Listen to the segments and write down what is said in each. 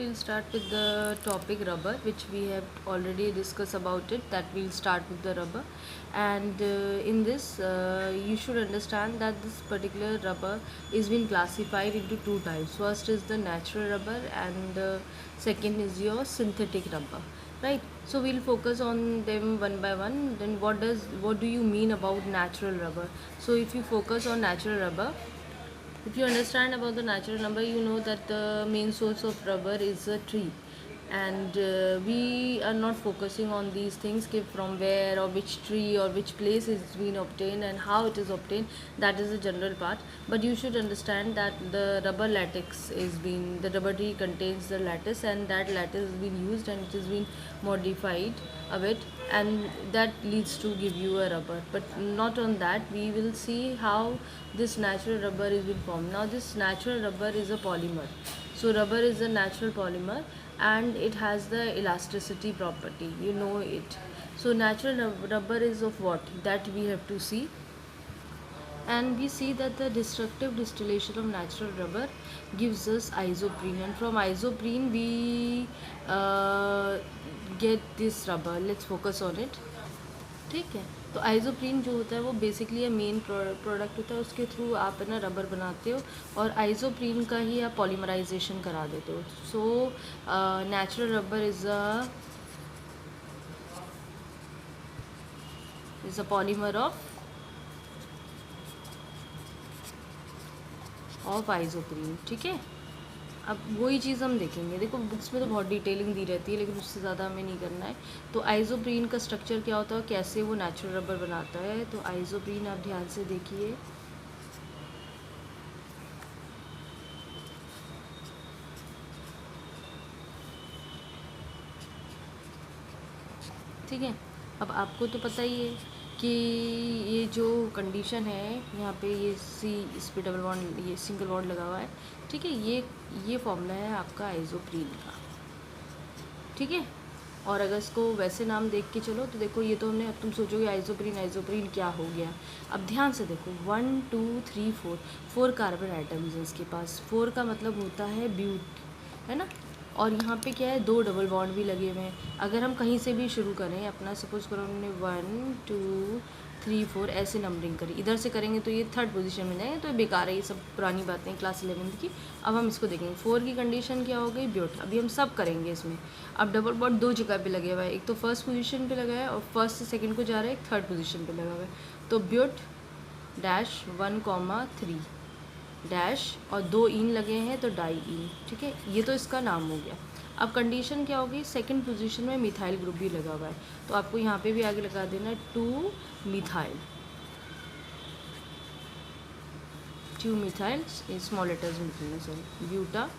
We'll start with the topic rubber, which we have already discussed about it. That we'll start with the rubber, and in this, you should understand that this particular rubber is been classified into two types. First is the natural rubber, and second is your synthetic rubber. Right. So we'll focus on them one by one. Then what do you mean about natural rubber? So if you focus on natural rubber, if you understand about the natural rubber, you know that the main source of rubber is a tree, and we are not focusing on these things कि from where or which tree or which place it's been obtained and how it is obtained. That is the general part. But you should understand that the rubber latex is being the rubber tree contains the lattice, and that lattice has been used and it has been modified a bit, and that leads to give you a rubber. But not on that, we will see how this natural rubber is been formed. Now this natural rubber is a polymer. So rubber is a natural polymer, and it has the elasticity property, you know it. So natural rubber is of what, that we have to see. And we see that the destructive distillation of natural rubber gives us isoprene, and from isoprene we get this rubber. Let's focus on it. ठीक है, तो isoprene जो होता है वो basically main product होता है, उसके थ्रू आप है ना रबर बनाते हो, और आइसोप्रीन का ही आप पॉलीमराइजेशन करा देते हो. So natural rubber is a polymer of isoprene. ठीक है, अब वही चीज़ हम देखेंगे. देखो बुक्स में तो बहुत डिटेलिंग दी रहती है, लेकिन उससे ज़्यादा हमें नहीं करना है. तो आइसोप्रीन का स्ट्रक्चर क्या होता है, कैसे वो नेचुरल रबर बनाता है. तो आइसोप्रीन आप ध्यान से देखिए. ठीक है, अब आपको तो पता ही है कि ये जो कंडीशन है यहाँ पे, ये सी इस पे डबल बॉन्ड, ये सिंगल बॉन्ड लगा हुआ है. ठीक है, ये फॉर्मूला है आपका आइसोप्रीन का. ठीक है, और अगर इसको वैसे नाम देख के चलो तो देखो, ये तो हमने, अब तुम सोचोगे आइसोप्रीन क्या हो गया. अब ध्यान से देखो, 1 2 3 4 कार्बन आइटम्स हैं इसके पास. 4 का मतलब होता है ब्यूट, है ना. और यहाँ पे क्या है, 2 डबल बॉन्ड भी लगे हुए हैं. अगर हम कहीं से भी शुरू करें अपना, सपोज करो हमने 1 2 3 4 ऐसे नंबरिंग करी, इधर से करेंगे तो ये थर्ड पोजीशन में जाएंगे, तो ये बेकार है, ये सब पुरानी बातें क्लास 11th की. अब हम इसको देखेंगे. 4 की कंडीशन क्या हो गई, ब्यूट. अभी हम सब करेंगे इसमें. अब डबल बॉन्ड 2 जगह पे लगे हुआ है, एक तो फर्स्ट पोजीशन पे लगा है और फर्स्ट से सेकंड को जा रहा है, एक थर्ड पोजीशन पे लगा हुआ है. तो ब्यूट डैश 1,3 डैश और 2 इन लगे हैं तो डाई इन. ठीक है, ये तो इसका नाम हो गया. अब कंडीशन क्या होगी, सेकंड पोजीशन में मिथाइल ग्रुप भी लगा हुआ है, तो आपको यहाँ पे भी आगे लगा देना 2 मिथाइल. स्मॉल लेटर्स में लिखना, सॉरी, ब्यूटा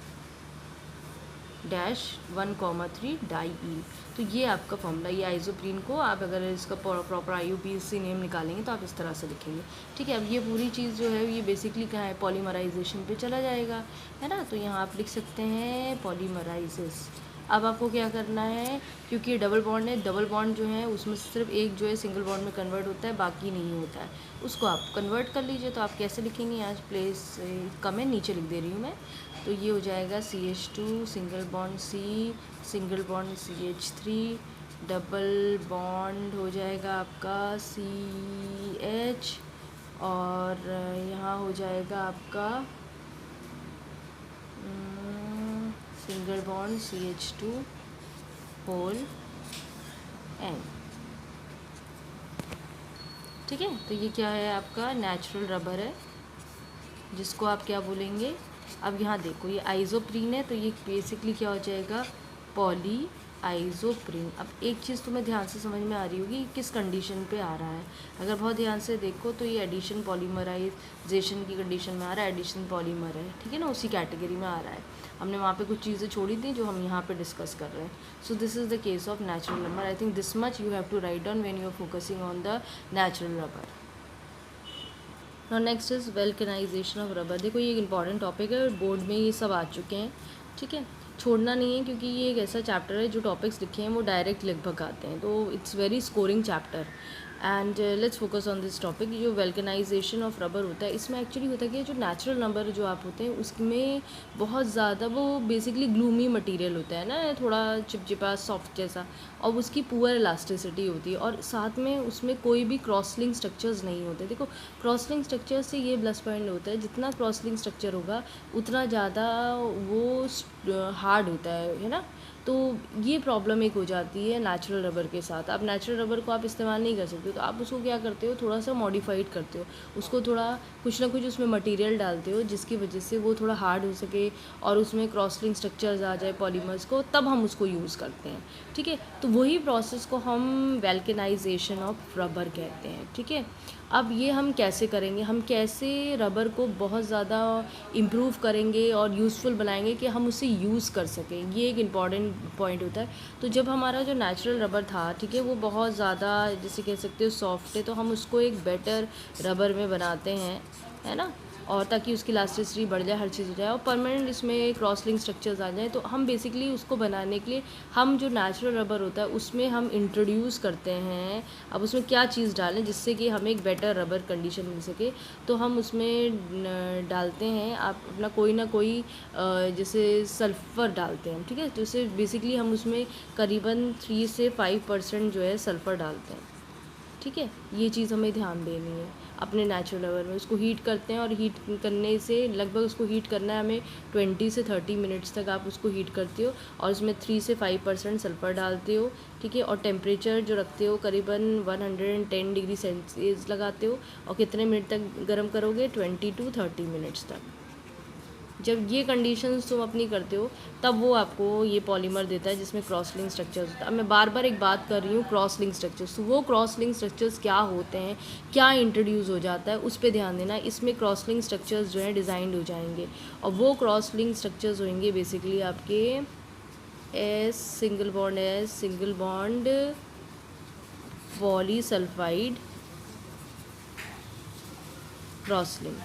डैश 1,3 डाई ई. तो ये आपका फॉर्मूला, ये आइसोप्रीन को आप अगर इसका प्रॉपर IUPAC नेम निकालेंगे तो आप इस तरह से लिखेंगे. ठीक है, अब ये पूरी चीज़ जो है ये बेसिकली क्या है, पॉलीमराइजेशन पे चला जाएगा, है ना. तो यहाँ आप लिख सकते हैं पॉलीमराइजेस. अब आपको क्या करना है, क्योंकि ये डबल बॉन्ड है, डबल बॉन्ड जो है उसमें सिर्फ एक जो है सिंगल बॉन्ड में कन्वर्ट होता है, बाकी नहीं होता है. उसको आप कन्वर्ट कर लीजिए. तो आप कैसे लिखेंगे, यहाँ प्लेस कम है, नीचे लिख दे रही हूँ मैं. तो ये हो जाएगा CH2 single bond C single bond CH3 double bond हो जाएगा आपका CH, और यहाँ हो जाएगा आपका single bond CH2 whole N. ठीक है, तो ये क्या है, आपका नेचुरल रबर है, जिसको आप क्या बोलेंगे. अब यहाँ देखो, ये आइसोप्रीन है, तो ये बेसिकली क्या हो जाएगा, पॉली आइसोप्रीन. अब एक चीज़ तुम्हें ध्यान से समझ में आ रही होगी, किस कंडीशन पे आ रहा है. अगर बहुत ध्यान से देखो तो ये एडिशन पॉलीमराइजेशन की कंडीशन में आ रहा है, एडिशन पॉलीमर है. ठीक है ना, उसी कैटेगरी में आ रहा है. हमने वहाँ पे कुछ चीज़ें छोड़ी थी जो हम यहाँ पे डिस्कस कर रहे हैं. So this is the case of natural rubber. I think this much you have to write down when you are focusing on the natural rubber. और next is vulcanisation of rubber. देखो ये एक important topic है, board में ये सब आ चुके हैं. ठीक है, छोड़ना नहीं है, क्योंकि ये एक ऐसा चैप्टर है जो टॉपिक्स लिखे हैं वो डायरेक्ट लगभग आते हैं, तो it's very scoring chapter. And let's focus on this topic. जो वेल्कनाइजेशन ऑफ रबर होता है, इसमें एक्चुअली होता है कि जो नेचुरल रबर जो आप होते हैं उसमें बहुत ज़्यादा वो बेसिकली ग्लूमी मटेरियल होता है ना, थोड़ा चिपचिपा सॉफ्ट जैसा, और उसकी पुअर इलास्टिसिटी होती है, और साथ में उसमें कोई भी क्रॉसलिंक स्ट्रक्चर्स नहीं होते। देखो, क्रॉसलिंक स्ट्रक्चर से ये प्लस पॉइंट होता है, जितना क्रॉसलिंक स्ट्रक्चर होगा उतना ज़्यादा वो हार्ड होता है ना। तो ये प्रॉब्लम एक हो जाती है नेचुरल रबर के साथ। अब नेचुरल रबर को आप इस्तेमाल नहीं कर सकते, तो आप उसको क्या करते हो, थोड़ा सा मॉडिफाइड करते हो उसको, थोड़ा कुछ ना कुछ उसमें मटेरियल डालते हो जिसकी वजह से वो थोड़ा हार्ड हो सके और उसमें क्रॉसलिंक स्ट्रक्चर्स आ जाए पॉलीमर्स को, तब हम उसको यूज़ करते हैं। ठीक है, तो वही प्रोसेस को हम वेल्कनाइजेशन ऑफ रबर कहते हैं। ठीक है, अब ये हम कैसे करेंगे, हम कैसे रबर को बहुत ज़्यादा इम्प्रूव करेंगे और यूज़फुल बनाएंगे कि हम उसे यूज़ कर सकें, ये एक इम्पॉर्टेंट पॉइंट होता है। तो जब हमारा जो नेचुरल रबर था, ठीक है, वो बहुत ज़्यादा जैसे कह सकते हो सॉफ्ट है, तो हम उसको एक बेटर रबर में बनाते हैं, है ना, और ताकि उसकी इलास्टिसिटी बढ़ जाए, हर चीज़ हो जाए और परमानेंट इसमें क्रॉस लिंक स्ट्रक्चर्स आ जाए। तो हम बेसिकली उसको बनाने के लिए हम जो नेचुरल रबर होता है उसमें हम इंट्रोड्यूस करते हैं। अब उसमें क्या चीज़ डालें जिससे कि हमें एक बेटर रबर कंडीशन मिल सके, तो हम उसमें डालते हैं आप अपना कोई ना कोई जैसे सल्फ़र डालते हैं। ठीक है, तो इससे बेसिकली हम उसमें करीबन 3 से 5% जो है सल्फ़र डालते हैं। ठीक है, ये चीज़ हमें ध्यान देनी है अपने नेचुरल रबर में। उसको हीट करते हैं और हीट करने से लगभग उसको हीट करना है हमें 20 से 30 मिनट्स तक आप उसको हीट करते हो और उसमें 3 से 5% सल्फ़र डालते हो। ठीक है, और टेम्परेचर जो रखते हो करीबन 110 डिग्री सेल्सियस लगाते हो, और कितने मिनट तक गर्म करोगे, 20 to 30 मिनट्स तक। जब ये कंडीशंस तुम अपनी करते हो तब वो आपको ये पॉलीमर देता है जिसमें क्रॉस लिंक स्ट्रक्चर्स होता है। अब मैं बार बार एक बात कर रही हूँ, क्रॉस लिंक स्ट्रक्चर्स, तो वो क्रॉस लिंक स्ट्रक्चर्स क्या होते हैं, क्या इंट्रोड्यूस हो जाता है, उस पर ध्यान देना। इसमें क्रॉस लिंक स्ट्रक्चर्स जो हैं डिज़ाइंड हो जाएंगे, और वो क्रॉस लिंक स्ट्रक्चर्स होंगे बेसिकली आपके S single bond polysulphide cross link.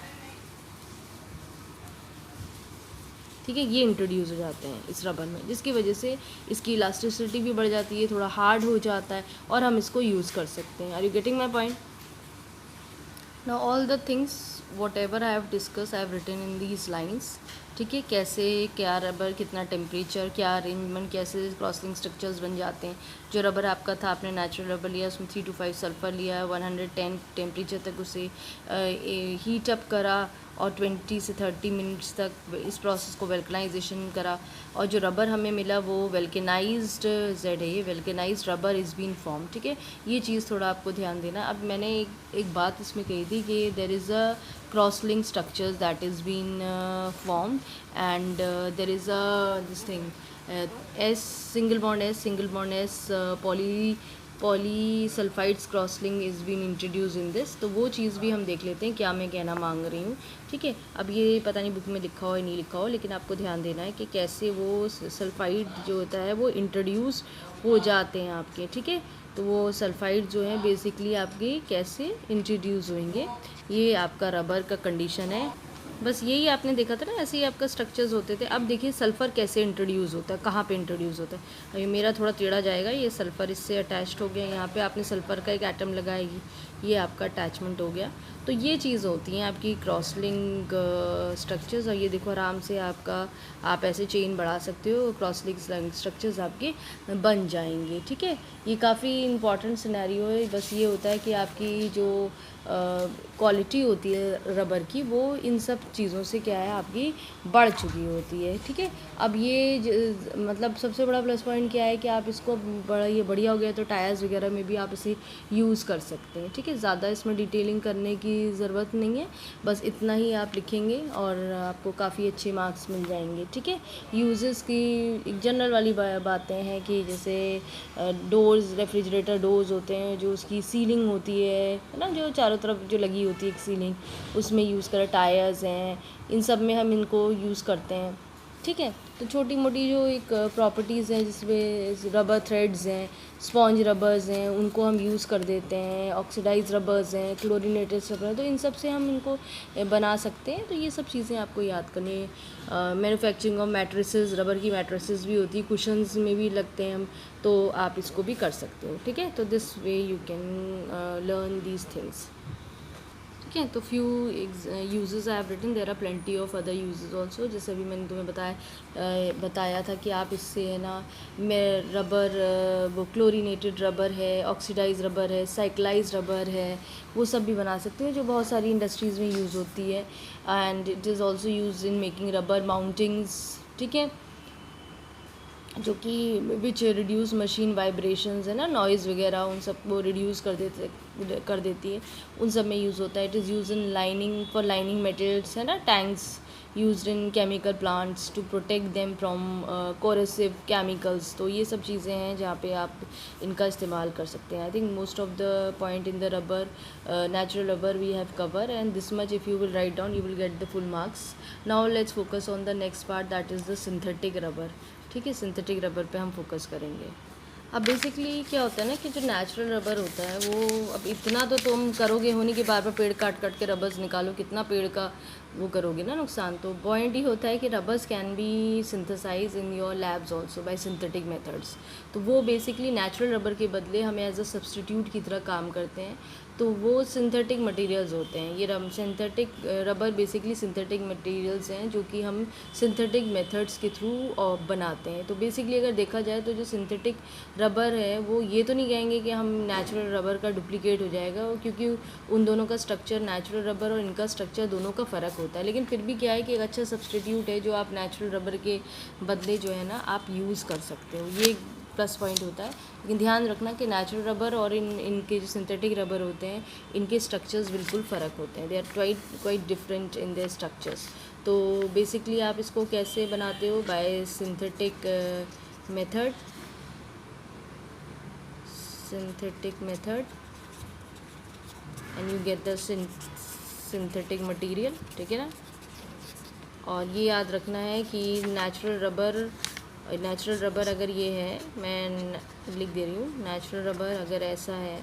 ठीक है, ये इंट्रोड्यूस हो जाते हैं इस रबर में, जिसकी वजह से इसकी इलास्टिसिटी भी बढ़ जाती है, थोड़ा हार्ड हो जाता है और हम इसको यूज़ कर सकते हैं। Are you getting my point? Now all the things whatever I have discuss I have written in these lines. ठीक है, कैसे क्या रबर, कितना टेम्परेचर, क्या अरेंजमेंट, कैसे क्रॉसलिंग स्ट्रक्चर्स बन जाते हैं। जो रबर आपका था, आपने नेचुरल रबर लिया, उसमें 3 to 5 सल्फ़र लिया, 110 टेम्परेचर तक उसे हीट अप करा और 20 से 30 मिनट्स तक इस प्रोसेस को वेल्कनाइजेशन करा, और जो रबर हमें मिला वो वेल्कनाइज्ड जेड है, ये वेल्कनाइज्ड रबर इज़ बीन फॉर्म। ठीक है, ये चीज़ थोड़ा आपको ध्यान देना। अब मैंने एक बात इसमें कही थी कि there is a cross-link structures that is been formed, and there is a this thing S single bond S polysulfides cross-link is been introduced in this। तो वो चीज़ भी हम देख लेते हैं, क्या मैं कहना मांग रही हूँ। ठीक है, अब ये पता नहीं बुक में लिखा हो या नहीं लिखा हो, लेकिन आपको ध्यान देना है कि कैसे वो सल्फाइड जो होता है वो इंट्रोड्यूस हो जाते हैं आपके। ठीक है, तो वो सल्फाइड जो है बेसिकली आपके कैसे इंट्रोड्यूस होंगे, ये आपका रबर का कंडीशन है। बस यही आपने देखा था ना, ऐसे ही आपका स्ट्रक्चर्स होते थे। अब देखिए सल्फ़र कैसे इंट्रोड्यूस होता है, कहाँ पे इंट्रोड्यूस होता है। अभी मेरा थोड़ा टेढ़ा जाएगा, ये सल्फ़र इससे अटैच्ड हो गया, यहाँ पे आपने सल्फ़र का एक एटम लगाएगी, ये आपका अटैचमेंट हो गया। तो ये चीज़ होती हैं आपकी क्रॉस लिंक स्ट्रक्चर्स, और ये देखो आराम से आपका आप ऐसे चेन बढ़ा सकते हो, क्रॉस लिंक स्ट्रक्चर्स आपके बन जाएंगे। ठीक है, ये काफ़ी इंपॉर्टेंट सिनेरियो है। बस ये होता है कि आपकी जो क्वालिटी होती है रबर की, वो इन सब चीज़ों से क्या है आपकी बढ़ चुकी होती है। ठीक है, अब ये मतलब सबसे बड़ा प्लस पॉइंट क्या है कि आप इसको ये बढ़िया हो गया तो टायर्स वगैरह में भी आप इसे यूज़ कर सकते हैं। ठीक है, ज़्यादा इसमें डिटेलिंग करने की ज़रूरत नहीं है, बस इतना ही आप लिखेंगे और आपको काफ़ी अच्छे मार्क्स मिल जाएंगे। ठीक है, यूजेस की एक जनरल वाली बातें हैं कि जैसे डोर्स, रेफ्रिजरेटर डोर्स होते हैं, जो उसकी सीलिंग होती है ना, जो चारों तरफ जो लगी होती है एक सीलिंग, उसमें यूज़ करें। टायर्स हैं, इन सब में हम इनको यूज़ करते हैं। ठीक है, तो छोटी मोटी जो एक प्रॉपर्टीज़ हैं जिसमें रबर थ्रेड्स हैं, स्पॉन्ज रबर्स हैं, उनको हम यूज़ कर देते हैं, ऑक्सीडाइज रबर्स हैं, क्लोरीनेटेड रबर हैं, तो इन सब से हम इनको बना सकते हैं। तो ये सब चीज़ें आपको याद करनी है। मैन्युफैक्चरिंग ऑफ मैट्रेसेस, रबर की मैट्रेसेस भी होती है, कुशन्स में भी लगते हैं हम, तो आप इसको भी कर सकते हो। ठीक है, तो this way you can learn these things. ठीक है, तो few uses I have written, there are plenty of other uses also. जैसे अभी मैंने तुम्हें बताया था कि आप इससे है ना रबर, वो क्लोरीनेटेड रबर है, ऑक्सीडाइज रबर है, साइक्लाइज रबर है, वो सब भी बना सकते हैं, जो बहुत सारी इंडस्ट्रीज़ में यूज़ होती है। And it is also use in making rubber mountings. ठीक है, जो कि विच रिड्यूस मशीन वाइब्रेशंस है ना, नॉइज़ वगैरह, उन सब को रिड्यूस कर देती है, उन सब में यूज़ होता है। It is use in lining, for lining materials है ना, tanks used in chemical plants to protect them from corrosive chemicals. तो ये सब चीज़ें हैं जहाँ पे आप इनका इस्तेमाल कर सकते हैं। I think most of the point in the rubber, natural rubber we have cover, and this much if you will write down you will get the full marks. Now let's focus on the next part, that is the synthetic rubber. ठीक है, synthetic rubber पे हम focus करेंगे। अब basically क्या होता है ना कि जो नेचुरल रबर होता है वो, अब इतना तो तुम करोगे हो नहीं कि बार बार पेड़ काट काट के रबर्स निकालो, कितना पेड़ का वो करोगे ना नुकसान। तो पॉइंट ही होता है कि rubbers can be synthesize in your labs also bye synthetic methods. तो वो बेसिकली नेचुरल रबर के बदले हमें एज अ सब्सटीट्यूट की तरह काम करते हैं। तो वो सिंथेटिक मटेरियल्स होते हैं। ये synthetic rubber basically synthetic materials हैं जो कि हम सिंथेटिक मेथड्स के थ्रू बनाते हैं। तो बेसिकली अगर देखा जाए तो जो सिंथेटिक रबर है वो ये तो नहीं कहेंगे कि हम नेचुरल रबर का डुप्लीकेट हो जाएगा, क्योंकि उन दोनों का स्ट्रक्चर, नेचुरल रबर और इनका स्ट्रक्चर दोनों का फ़र्क होता है। लेकिन फिर भी क्या है कि एक अच्छा सब्सटीट्यूट है जो आप नेचुरल रबर के बदले जो है ना आप यूज़ कर सकते हो, ये प्लस पॉइंट होता है। लेकिन ध्यान रखना कि नेचुरल रबर और इनके जो सिंथेटिक रबर होते हैं इनके स्ट्रक्चर्स बिल्कुल फ़र्क होते हैं, they are quite different in their structures. तो बेसिकली आप इसको कैसे बनाते हो, by synthetic method, and you get the synthetic material. ठीक है ना, और ये याद रखना है कि नेचुरल रबर अगर ये है, मैं लिख दे रही हूँ, नेचुरल रबर अगर ऐसा है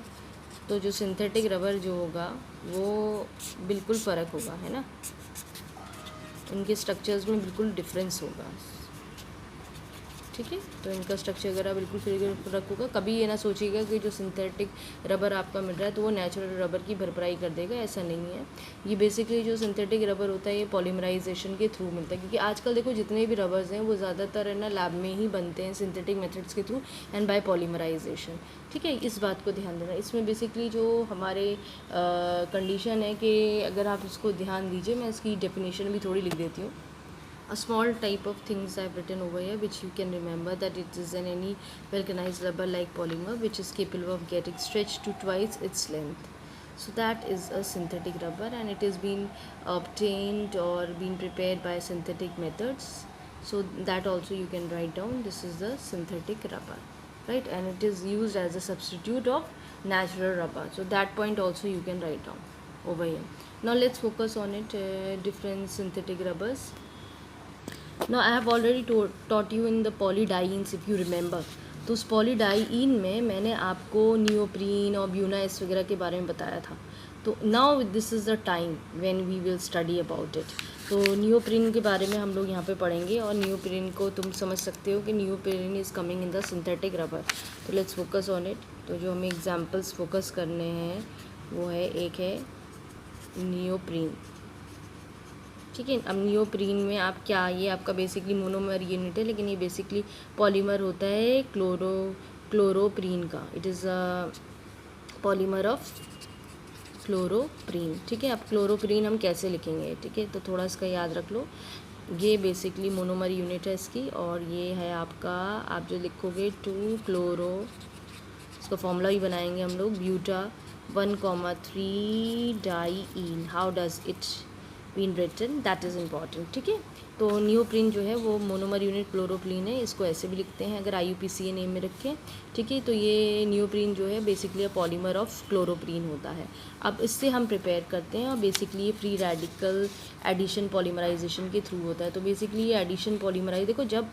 तो जो सिंथेटिक रबर जो होगा वो बिल्कुल फ़र्क होगा, है ना, इनके स्ट्रक्चर्स में बिल्कुल डिफरेंस होगा। ठीक है, तो इनका स्ट्रक्चर वगैरह बिल्कुल फ़र्क होगा। कभी ये ना सोचिएगा कि जो सिंथेटिक रबर आपका मिल रहा है तो वो नेचुरल रबर की भरपाई कर देगा, ऐसा नहीं है। ये बेसिकली जो सिंथेटिक रबर होता है ये पॉलीमराइजेशन के थ्रू मिलता है, क्योंकि आजकल देखो जितने भी रबर्स हैं वो ज़्यादातर है ना लैब में ही बनते हैं सिंथेटिक मेथड्स के थ्रू एंड बाय पॉलीमराइजेशन। ठीक है, इस बात को ध्यान देना। इसमें बेसिकली जो हमारे कंडीशन है कि अगर आप इसको ध्यान दीजिए, मैं इसकी डेफिनेशन भी थोड़ी लिख देती हूँ। A small type of things I have written over here which you can remember, that it is an any vulcanized rubber like polymer which is capable of getting stretched to twice its length. So that is a synthetic rubber, and it is been obtained or been prepared by synthetic methods. So that also you can write down, this is the synthetic rubber, right, and it is used as a substitute of natural rubber. So that point also you can write down over here. Now let's focus on it, different synthetic rubbers. Now I have already taught you in the polydienes if you remember. तो उस पॉलीडाइइन में मैंने आपको neoprene और ब्यूनाइस वगैरह के बारे में बताया था। तो now this is the time when we will study about it. तो नियोप्रीन के बारे में हम लोग यहाँ पे पढ़ेंगे, और नियोप्रीन को तुम समझ सकते हो कि neoprene is coming in the synthetic rubber. तो लेट्स फोकस ऑन इट। तो जो हमें एग्जाम्पल्स फोकस करने हैं वो है, एक है नियोप्रीन। ठीक है, अब नियोप्रीन में आप क्या, ये आपका बेसिकली मोनोमर यूनिट है, लेकिन ये बेसिकली पॉलीमर होता है क्लोरोप्रीन का। It is a polymer of chloroprene. ठीक है, अब क्लोरोप्रीन हम कैसे लिखेंगे, ठीक है, तो थोड़ा इसका याद रख लो। ये बेसिकली मोनोमर यूनिट है इसकी, और ये है आपका, आप जो लिखोगे 2 क्लोरो, इसका फॉर्मूला भी बनाएंगे हम लोग, buta 1,3 diene. How does it been written, that is important, ठीक है। तो नियोप्रीन जो है वो मोनोमर यूनिट क्लोरोप्रीन है, इसको ऐसे भी लिखते हैं अगर IUPAC नेम में रखें, ठीक है। तो ये नियोप्रीन जो है बेसिकली पॉलीमर ऑफ क्लोरोप्रीन होता है। अब इससे हम प्रिपेयर करते हैं और बेसिकली ये फ्री रेडिकल एडिशन पॉलीमराइजेशन के थ्रू होता है। तो बेसिकली ये एडिशन पॉलीमराइज, देखो जब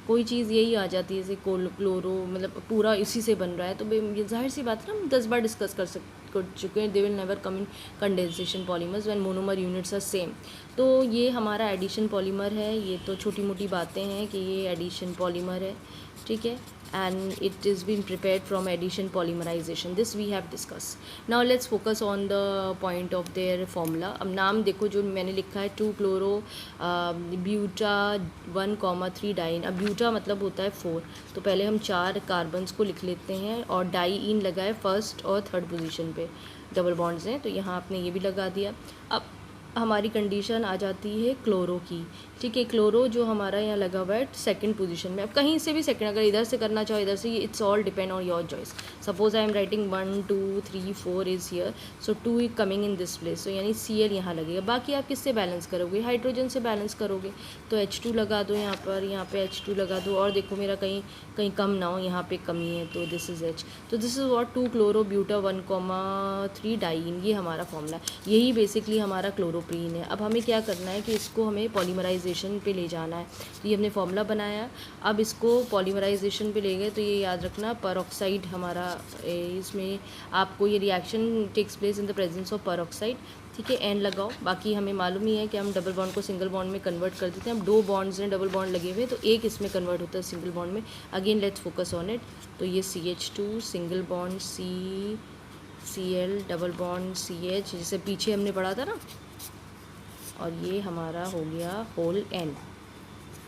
कोई चीज़ यही आ जाती है जैसे क्लोरो, मतलब पूरा इसी से बन रहा है, तो जाहिर सी बात है ना, हम 10 बार डिस्कस कर चुके हैं, they will never come in condensation polymers when monomer units are same. तो ये हमारा एडिशन पॉलीमर है, ये तो छोटी मोटी बातें हैं कि ये एडिशन पॉलीमर है, ठीक है। and it is been prepared from addition polymerization, this we have discussed. Now let's focus on the point of their formula. अब नाम देखो जो मैंने लिखा है 2 क्लोरो ब्यूटा 1,3 डाइन। अब ब्यूटा मतलब होता है 4, तो पहले हम 4 कार्बन्स को लिख लेते हैं और डाई इन लगाए फर्स्ट और थर्ड पोजीशन पे, डबल बॉन्ड्स हैं, तो यहाँ आपने ये भी लगा दिया। अब हमारी कंडीशन आ जाती है क्लोरो की, ठीक है। क्लोरो जो हमारा यहाँ लगा हुआ है सेकंड पोजीशन में, अब कहीं से भी सेकंड, अगर इधर से करना चाहो इधर से, it's all depend on your choice. Suppose I am writing 1 2 3 4 is here, so 2 is coming in this place, तो यानी Cl यहाँ लगेगा। बाकी आप किससे बैलेंस करोगे, हाइड्रोजन से बैलेंस करोगे, तो H2 लगा दो यहाँ पे H2 लगा दो, और देखो मेरा कहीं कहीं कम ना हो, यहाँ पे कमी है, तो दिस इज़ H। तो this is what 2 chloro buta 1,3 diene, ये हमारा फॉर्मूला है, यही बेसिकली हमारा क्लोरोप्रीन है। अब हमें क्या करना है कि इसको हमें पॉलीमराइजेशन पे ले जाना है। तो ये हमने फॉर्मूला बनाया, अब इसको पॉलीमराइजेशन पे ले गए, तो ये याद रखना परऑक्साइड हमारा, इसमें आपको ये reaction takes place in the presence of peroxide, ठीक है। एन लगाओ, बाकी हमें मालूम ही है कि हम डबल बॉन्ड को सिंगल बॉन्ड में कन्वर्ट कर देते हैं। अब 2 बॉन्ड्स हैं डबल बॉन्ड लगे हुए, तो एक इसमें कन्वर्ट होता है सिंगल बॉन्ड में। Again let's focus on it, तो ये CH2 single bond Cl double bond CH, जैसे पीछे हमने पढ़ा था ना, और ये हमारा हो गया होल N।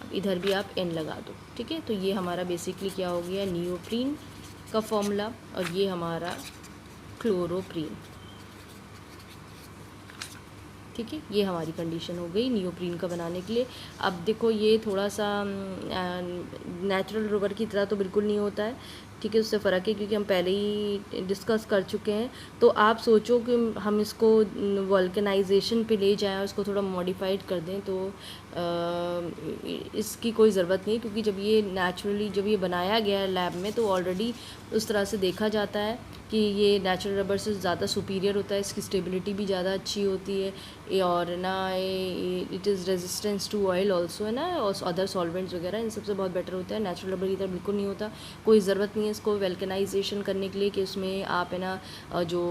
अब इधर भी आप N लगा दो, ठीक है। तो ये हमारा बेसिकली क्या हो गया, नियोप्रीन का फॉर्मूला, और ये हमारा क्लोरोप्रीन, ठीक है। ये हमारी कंडीशन हो गई नियोप्रीन का बनाने के लिए। अब देखो ये थोड़ा सा नेचुरल रबर की तरह तो बिल्कुल नहीं होता है, ठीक है, उससे फ़र्क है क्योंकि हम पहले ही डिस्कस कर चुके हैं। तो आप सोचो कि हम इसको वल्कनाइजेशन पे ले जाएं और इसको थोड़ा मॉडिफाइड कर दें, तो इसकी कोई ज़रूरत नहीं है, क्योंकि जब ये नेचुरली जब ये बनाया गया है लैब में, तो ऑलरेडी उस तरह से देखा जाता है कि ये नेचुरल रबर से ज़्यादा सुपीरियर होता है, इसकी स्टेबिलिटी भी ज़्यादा अच्छी होती है, और ना it is resistance to oil also, है ना, और अदर सॉल्वेंट्स वगैरह इन सबसे बहुत बेटर होता है। नेचुरल रबर की तरह बिल्कुल नहीं होता, कोई ज़रूरत नहीं है इसको वेल्कनाइजेशन करने के लिए कि उसमें आप, है ना, जो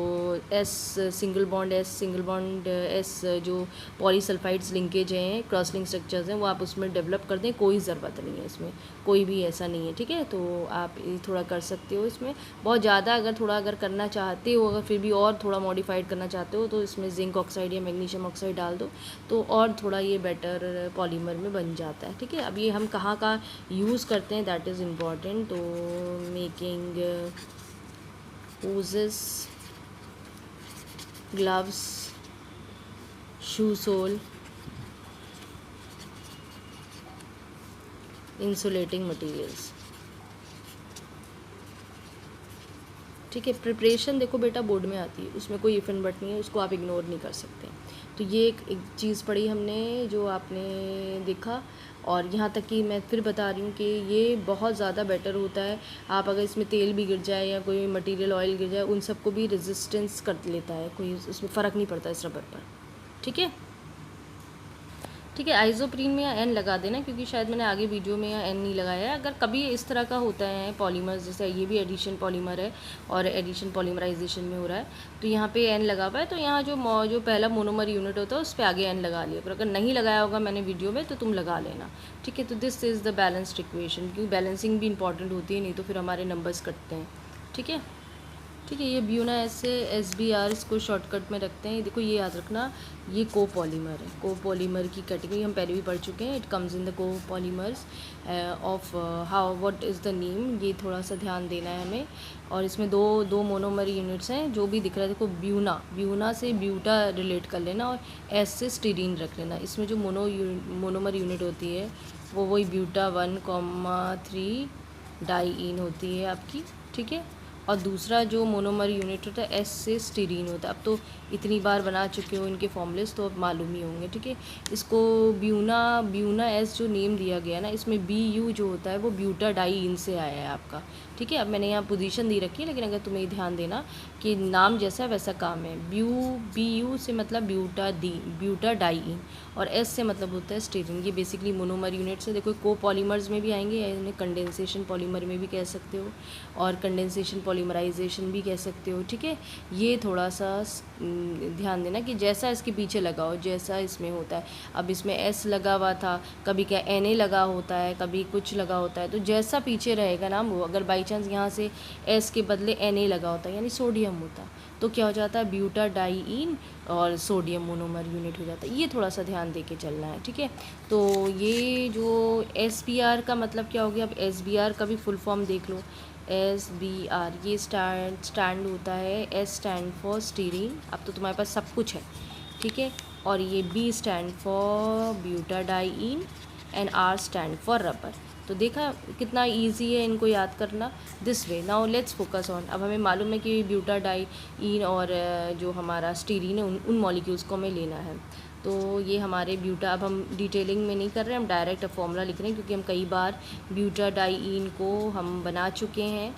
S सिंगल बॉन्ड S जो पॉलीसल्फाइड्स लिंकेज हैं, क्रॉस लिंक स्ट्रक्चर्स हैं, वो आप उसमें डेवलप कर दें, कोई ज़रूरत नहीं है इसमें, कोई भी ऐसा नहीं है, ठीक है। तो आप थोड़ा कर सकते हो इसमें, बहुत ज़्यादा अगर करना चाहते हो, अगर फिर भी और थोड़ा मॉडिफाइड करना चाहते हो, तो इसमें जिंक ऑक्साइड या मैग्नीशियम ऑक्साइड डाल दो, तो और थोड़ा ये बेटर पॉलीमर में बन जाता है, ठीक है। अब ये हम कहाँ का यूज़ करते हैं, दैट इज़ इम्पॉर्टेंट। तो मेकिंग होजेस, ग्लव्स, शू सोल, इंसुलेटिंग मटेरियल्स, ठीक है। प्रिपरेशन देखो बेटा बोर्ड में आती है, उसमें कोई इफ एंड बट नहीं है, उसको आप इग्नोर नहीं कर सकते। तो ये एक चीज़ पढ़ी हमने जो आपने देखा, और यहाँ तक कि मैं फिर बता रही हूँ कि ये बहुत ज़्यादा बेटर होता है। आप अगर इसमें तेल भी गिर जाए या कोई मटेरियल ऑयल गिर जाए, उन सबको भी रेजिस्टेंस कर लेता है, कोई उसमें फ़र्क नहीं पड़ता इस रबर पर, ठीक है। ठीक है, आइसोप्रीन में या एन लगा देना, क्योंकि शायद मैंने आगे वीडियो में या एन नहीं लगाया है। अगर कभी इस तरह का होता है पॉलीमर्स, जैसे ये भी एडिशन पॉलीमर है और एडिशन पॉलीमराइजेशन में हो रहा है, तो यहाँ पे एन लगा हुआ है, तो यहाँ जो पहला मोनोमर यूनिट होता है उस पर आगे एन लगा लिया, पर अगर नहीं लगाया होगा मैंने वीडियो में तो तुम लगा लेना, ठीक है। तो this is the balanced equation, क्योंकि बैलेंसिंग भी इंपॉर्टेंट होती है, नहीं तो फिर हमारे नंबर्स कटते हैं, ठीक है। ठीक है, ये ब्यूना ऐसे SBR इसको शॉर्टकट में रखते हैं। देखो ये याद रखना, ये कोपॉलीमर है, कोपॉलीमर की कैटेगरी हम पहले भी पढ़ चुके हैं। It comes in the copolymers of how what is the name, ये थोड़ा सा ध्यान देना है हमें। और इसमें दो मोनोमर यूनिट्स हैं, जो भी दिख रहा है देखो, ब्यूना से ब्यूटा रिलेट कर लेना, और S से स्टीरीन रख लेना। इसमें जो मोनोमर यूनिट होती है वो वही ब्यूटा 1,3 डाईन होती है आपकी, ठीक है। और दूसरा जो मोनोमर यूनिट होता है एस से स्टीरीन होता है। अब तो इतनी बार बना चुके हो इनके फॉर्मूलेस तो अब मालूम ही होंगे, ठीक है। इसको ब्यूना एस जो नेम दिया गया ना, इसमें बी यू जो होता है वो ब्यूटाडाइइन से आया है आपका, ठीक है। अब मैंने यहाँ पोजीशन दी रखी है, लेकिन अगर तुम्हें ध्यान देना कि नाम जैसा वैसा काम है। बी यू से मतलब ब्यूटाडाइइन और एस से मतलब होता है स्टीरीन। ये बेसिकली मोनोमर यूनिट्स है। देखो कोपॉलीमर्स में भी आएंगे, या इन्हें कंडेंसेशन पॉलीमर में भी कह सकते हो और कंडेंसेशन पॉलीमराइजेशन भी कह सकते हो, ठीक है। ये थोड़ा सा ध्यान देना कि जैसा इसके पीछे लगा हो, जैसा इसमें होता है। अब इसमें एस लगा हुआ था, कभी क्या एन लगा होता है, कभी कुछ लगा होता है, तो जैसा पीछे रहेगा नाम वो, अगर बाई चांस यहाँ से एस के बदले एन लगा होता है यानी सोडियम होता, तो क्या हो जाता है ब्यूटाडाइइन और सोडियम मोनोमर यूनिट हो जाता है। ये थोड़ा सा ध्यान दे के चलना है, ठीक है। तो ये जो SBR का मतलब क्या हो गया, अब SBR का भी फुल फॉर्म देख लो। SBR ये स्टैंड होता है, S स्टैंड फॉर स्टीरीन। अब तो तुम्हारे पास सब कुछ है, ठीक है। और ये B stand for butadiene and R stand for rubber. तो देखा कितना इजी है इनको याद करना। This way now let's focus on. अब हमें मालूम है कि ब्यूटाडाइइन और जो हमारा स्टीरीन है उन मॉलिक्यूल्स को हमें लेना है। तो ये हमारे अब हम डिटेलिंग में नहीं कर रहे हैं, हम डायरेक्ट फॉर्मूला लिख रहे हैं, क्योंकि हम कई बार ब्यूटाडाइइन को हम बना चुके हैं,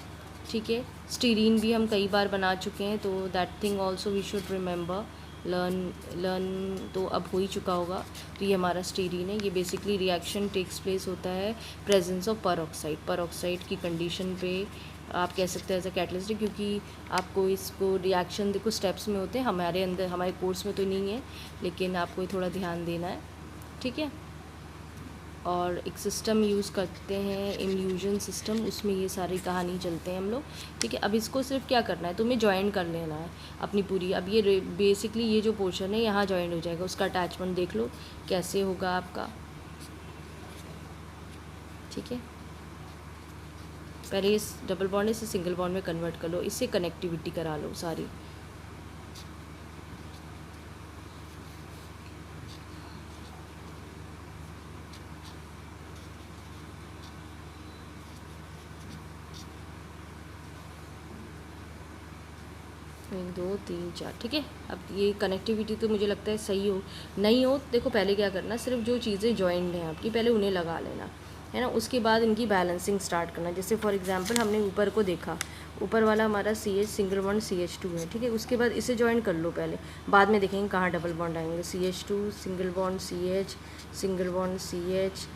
ठीक है। स्टीरीन भी हम कई बार बना चुके हैं, तो that thing also we should remember, learn तो अब हो ही चुका होगा। तो ये हमारा स्टीरीन है। ये बेसिकली रिएक्शन टेक्स प्लेस होता है प्रेजेंस ऑफ परऑक्साइड की कंडीशन पे आप कह सकते हैं एज अ कैटलिस्ट, क्योंकि आपको इसको रिएक्शन देखो स्टेप्स में होते हैं, हमारे अंदर हमारे कोर्स में तो नहीं है, लेकिन आपको थोड़ा ध्यान देना है, ठीक है। और एक सिस्टम यूज़ करते हैं इम्यूजन सिस्टम, उसमें ये सारी कहानी चलते हैं हम लोग, ठीक है। अब इसको सिर्फ क्या करना है, तुम्हें ज्वाइन कर लेना है अपनी पूरी। अब ये बेसिकली ये जो पोर्शन है यहाँ ज्वाइन हो जाएगा, उसका अटैचमेंट देख लो कैसे होगा आपका, ठीक है। पहले इस डबल बॉन्ड इसे सिंगल बॉन्ड में कन्वर्ट कर लो, इससे कनेक्टिविटी करा लो सारी। एक दो तीन चार, ठीक है। अब ये कनेक्टिविटी तो मुझे लगता है सही हो, नहीं हो देखो पहले क्या करना, सिर्फ जो चीज़ें जॉइंड हैं आपकी पहले उन्हें लगा लेना है ना, उसके बाद इनकी बैलेंसिंग स्टार्ट करना। जैसे फॉर एग्जांपल हमने ऊपर को देखा, ऊपर वाला हमारा CH सिंगल बॉन्ड CH2 है, ठीक है। उसके बाद इसे ज्वाइन कर लो पहले, बाद में देखेंगे कहाँ डबल बॉन्ड आएंगे। CH2 single bond CH single bond CH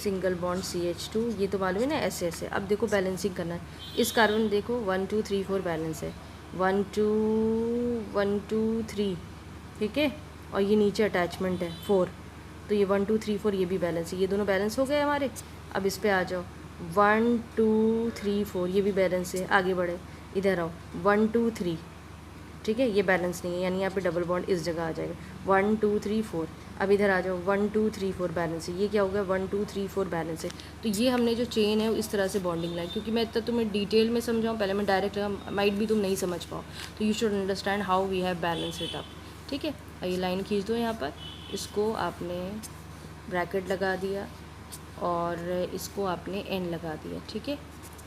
single bond CH2, ये तो मालूम है ना, ऐसे ऐसे। अब देखो बैलेंसिंग करना है, इस कार्बन देखो 1 2 3 4 बैलेंस है, 1 2 3, ठीक है। और ये नीचे अटैचमेंट है 4, तो ये 1 2 3 4 ये भी बैलेंस है, ये दोनों बैलेंस हो गए हमारे। अब इस पे आ जाओ, 1 2 3 4 ये भी बैलेंस है, आगे बढ़े, इधर आओ 1 2 3, ठीक है। ये बैलेंस नहीं है, यानी यहाँ पे डबल बॉन्ड इस जगह आ जाएगा, 1 2 3 4। अब इधर आ जाओ 1 2 3 4 बैलेंस है, ये क्या हो गया 1 2 3 4 बैलेंस है। तो ये हमने जो चेन है इस तरह से बॉन्डिंग लाई, क्योंकि मैं इतना तुम्हें डिटेल में समझाऊँ, पहले मैं डायरेक्ट माइट भी तुम नहीं समझ पाओ, तो you should understand how we have balance it up, ठीक है। और ये लाइन खींच दो यहाँ पर, इसको आपने ब्रैकेट लगा दिया और इसको आपने N लगा दिया, ठीक है।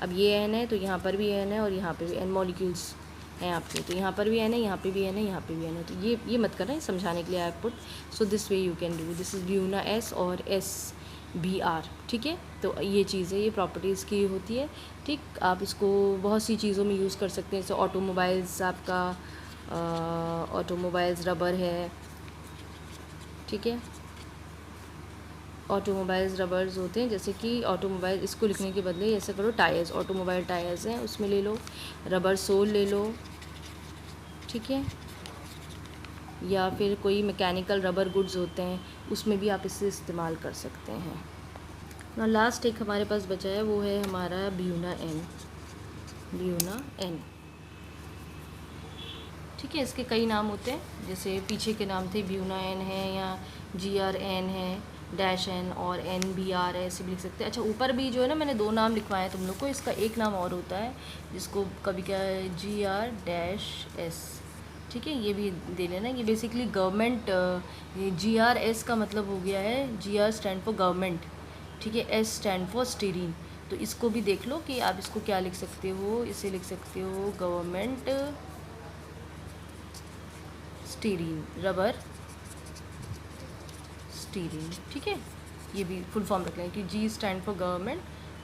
अब ये N है तो यहाँ पर भी N है और यहाँ पे भी N मॉलिक्यूल्स हैं आपके, तो यहाँ पर भी N है, यहाँ पे भी N है, यहाँ पे भी N है। तो ये मत करना, ये समझाने के लिए I put, so this way you can do, this is Buena S और SBR, ठीक है। तो ये चीज़ है, ये प्रॉपर्टीज़ की होती है, ठीक। आप इसको बहुत सी चीज़ों में यूज़ कर सकते हैं, जैसे ऑटोमोबाइल्स, आपका ऑटोमोबाइल्स रबर है, ठीक है। ऑटोमोबाइल्स रबर्स होते हैं, जैसे कि ऑटोमोबाइल, इसको लिखने के बदले ऐसा करो टायर्स, ऑटोमोबाइल टायर्स हैं उसमें ले लो, रबर सोल ले लो, ठीक है। या फिर कोई मैकेनिकल रबर गुड्स होते हैं उसमें भी आप इसे इस्तेमाल कर सकते हैं ना। लास्ट एक हमारे पास बचा है, वो है हमारा ब्यूना N, ठीक है। इसके कई नाम होते हैं, जैसे पीछे के नाम थे ब्यूना N है, या GRN है, -N और NBR है, ऐसे भी लिख सकते हैं। अच्छा ऊपर भी जो है ना, मैंने 2 नाम लिखवाए हैं तुम लोग को, इसका एक नाम और होता है जिसको कभी क्या GR-S, ठीक है, ये भी दे लेना। ये बेसिकली गवर्नमेंट, GRS का मतलब हो गया है, GR स्टैंड फॉर गवर्नमेंट, ठीक है, S स्टैंड फॉर स्टीरीन। तो इसको भी देख लो कि आप इसको क्या लिख सकते हो, इसे लिख सकते हो गवर्नमेंट स्टीरीन, रबर स्टीरीन, ठीक है। ये भी फुल फॉर्म रख लें कि G stand for government,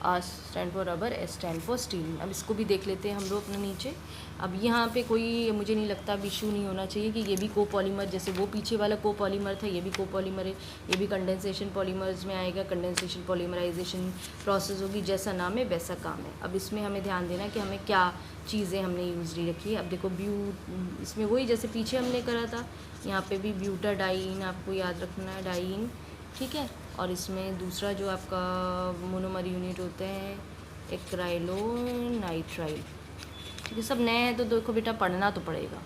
R stand for rubber, S stand for steel. अब इसको भी देख लेते हैं हम लोग अपने नीचे। अब यहाँ पे कोई मुझे नहीं लगता अब इशू नहीं होना चाहिए कि ये भी कोपॉलीमर, जैसे वो पीछे वाला कोपॉलीमर था, ये भी कोपॉलीमर है, ये भी कंडेंसेशन पॉलीमर्स में आएगा, कंडेंसेशन पॉलीमराइजेशन प्रोसेस होगी, जैसा नाम है वैसा काम है। अब इसमें हमें ध्यान देना कि हमें क्या चीज़ें हमने यूजली रखी है। अब देखो इसमें वही जैसे पीछे हमने करा था, यहाँ पे भी ब्यूटाडाइन आपको याद रखना है, डाइन, ठीक है। और इसमें दूसरा जो आपका मोनोमर यूनिट होते हैं एक्राइलो नाइट्राइल, ठीक है। सब नए हैं तो देखो बेटा पढ़ना तो पड़ेगा।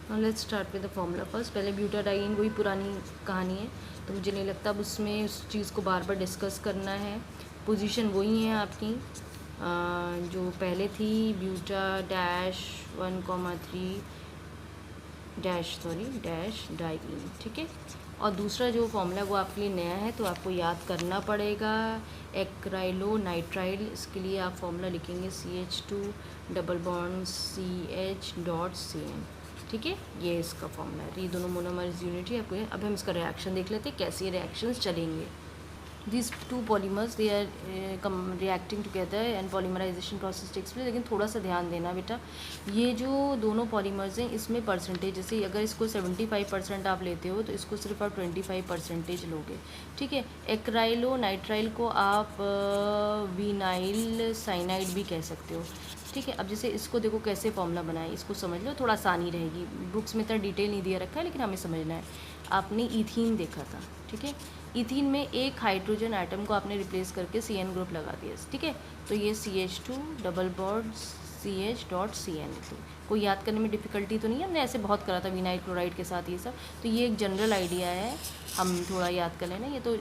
Now let's start with the formula first. पहले ब्यूटाडाइन वही पुरानी कहानी है, तो मुझे नहीं लगता अब उसमें उस चीज़ को बार बार डिस्कस करना है। पोजीशन वही है आपकी जो पहले थी, ब्यूटा डैश 1,3 डैश डाइइन, ठीक है। और दूसरा जो फॉर्मूला वो आपके लिए नया है तो आपको याद करना पड़ेगा, एक्राइलो नाइट्राइल। इसके लिए आप फॉर्मूला लिखेंगे CH2 डबल बॉन्ड CH.CN, ठीक है। ये इसका फॉर्मूला है। ये दोनों मोनोमर्स यूनिट है आपको। अब हम इसका रिएक्शन देख लेते हैं कैसे ये रिएक्शंस चलेंगे। These two polymers they are reacting together and polymerization process takes place। लेकिन थोड़ा सा ध्यान देना बेटा, ये जो दोनों पॉलीमर्स हैं इसमें परसेंटेज, जैसे अगर इसको 75% आप लेते हो तो इसको सिर्फ आप 25% लोगे, ठीक है। एक्राइलो नाइट्राइल को आप विनाइल साइनाइड भी कह सकते हो, ठीक है। अब जैसे इसको देखो कैसे फॉर्मूला बनाए, इसको समझ लो, थोड़ा आसानी रहेगी। बुक्स में इतना डिटेल नहीं दिया रखा है लेकिन हमें समझना है। आपने ईथीन देखा था, ठीक है। ईथीन में एक हाइड्रोजन एटम को आपने रिप्लेस करके CN ग्रुप लगा दिया, ठीक है। तो ये CH2 डबल बॉन्ड CH.CN। कोई याद करने में डिफ़िकल्टी तो नहीं है, हमने ऐसे बहुत करा था विनाइल क्लोराइड के साथ ये सब। तो ये एक जनरल आइडिया है, हम थोड़ा याद कर लेना, ये तो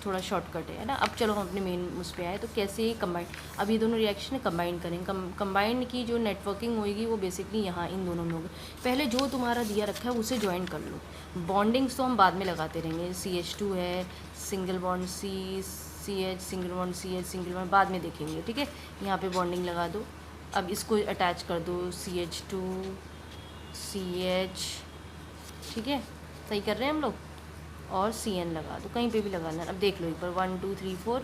थोड़ा शॉर्टकट है ना। अब चलो हम अपने मेन उस पर आए, तो कैसे कंबाइन, अब ये दोनों रिएक्शन कंबाइन करेंगे। कंबाइन की जो नेटवर्किंग होगी वो बेसिकली यहाँ इन दोनों में होगी। पहले जो तुम्हारा दिया रखा है उसे ज्वाइन कर लो, बॉन्डिंग्स तो हम बाद में लगाते रहेंगे। CH2 है, single bond CH, single bond CH, single bond बाद में देखेंगे, ठीक है। यहाँ पे बॉन्डिंग लगा दो। अब इसको अटैच कर दो CH2 CH, ठीक है, सही कर रहे हैं हम लोग। और CN लगा दो, कहीं पे भी लगाना। अब देख लो एक बार, 1 2 3 4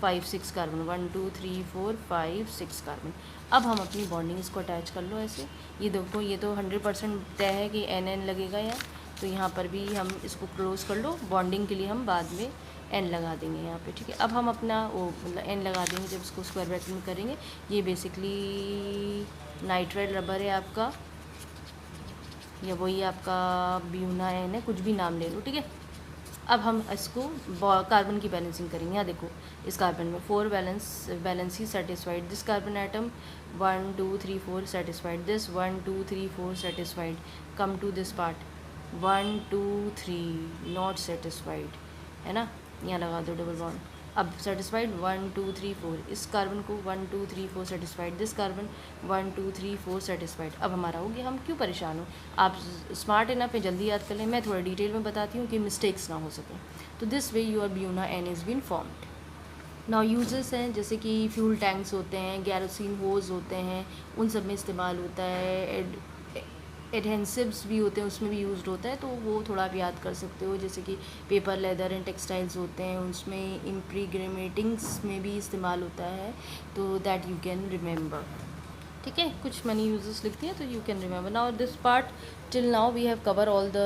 5 6 कार्बन, 1 2 3 4 5 6 कार्बन। अब हम अपनी बॉन्डिंग इसको अटैच कर लो ऐसे। ये देखो ये तो 100% तय है कि NN लगेगा यहाँ, तो यहाँ पर भी हम इसको क्लोज कर लो। बॉन्डिंग के लिए हम बाद में N लगा देंगे यहाँ पे, ठीक है। अब हम अपना वो मतलब N लगा देंगे जब इसको स्क्वायर ब्रैकेट में करेंगे। ये बेसिकली नाइट्राइल रबर है आपका, या वही आपका ब्यूना N है, कुछ भी नाम ले लो, ठीक है। अब हम इसको कार्बन की बैलेंसिंग करेंगे। यहाँ देखो इस कार्बन में 4 valency satisfied, this carbon atom 1 2 3 4 satisfied, this 1 2 3 4 satisfied, come to this part 1 2 3 not satisfied, है ना। यहाँ लगा दो डबल बॉन्ड। अब सेटिस्फाइड 1 2 3 4, इस कार्बन को 1 2 3 4 सेटिस्फाइड, दिस कार्बन 1 2 3 4 सेटिस्फाइड। अब हमारा हो गया, हम क्यों परेशान हो, आप स्मार्ट इनफ है, जल्दी याद कर लें। मैं थोड़ा डिटेल में बताती हूँ कि मिस्टेक्स ना हो सके। तो this way your buna N is been formed. Now uses हैं जैसे कि फ्यूल टैंक्स होते हैं, गैरोसिन होज होते हैं, उन सब में इस्तेमाल होता है। एडहेंसिव्स भी होते हैं, उसमें भी यूज़ होता है, तो वो थोड़ा आप याद कर सकते हो। जैसे कि पेपर, लेदर एंड टेक्सटाइल्स होते हैं, उसमें इम्प्रीग्रेमेटिंग्स में भी इस्तेमाल होता है, तो दैट यू कैन रिमेंबर, ठीक है। कुछ मनी यूजेस लिखती है तो you can remember. Now this part till now we have cover all the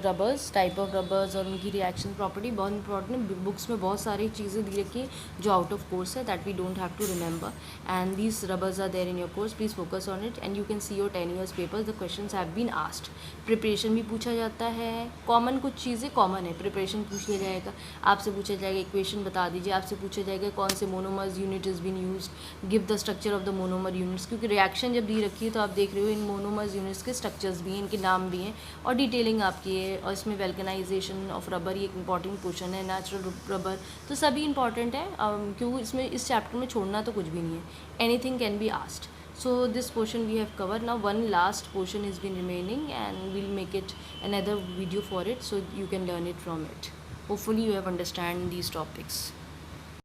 rubbers, type of rubbers और उनकी रिएक्शन प्रॉपर्टी। बहुत इंपॉर्टेंट, बुक्स में बहुत सारी चीज़ें दी रखी हैं जो आउट ऑफ कोर्स है, that we don't have to remember, and these rubbers are there in your course, please focus on it and you can see your 10 years papers, the questions have been asked. Preparation भी पूछा जाता है, common कुछ चीज़ें common है, preparation पूछ लिया जाएगा, आपसे पूछा जाएगा इक्वेशन बता दीजिए, आपसे पूछा जाएगा कौन से monomers unit is been used, give the structure of the monomer units, क्योंकि रिएक्शन जब दी रखी है तो आप देख रहे हो इन मोनोमर्स यूनिट्स के स्ट्रक्चर्स भी हैं, इनके नाम भी हैं और डिटेलिंग आपकी है। और इसमें वेल्कनाइजेशन ऑफ रबर, ये एक इंपॉर्टेंट क्वेश्चन है, नेचुरल रबर, तो सभी इंपॉर्टेंट है, क्योंकि इसमें इस चैप्टर में छोड़ना तो कुछ भी नहीं है, anything can be asked. So this portion we have covered. Now one last portion is been remaining and we'll make it another video for it so you can learn it from it. Hopefully you have understand these topics.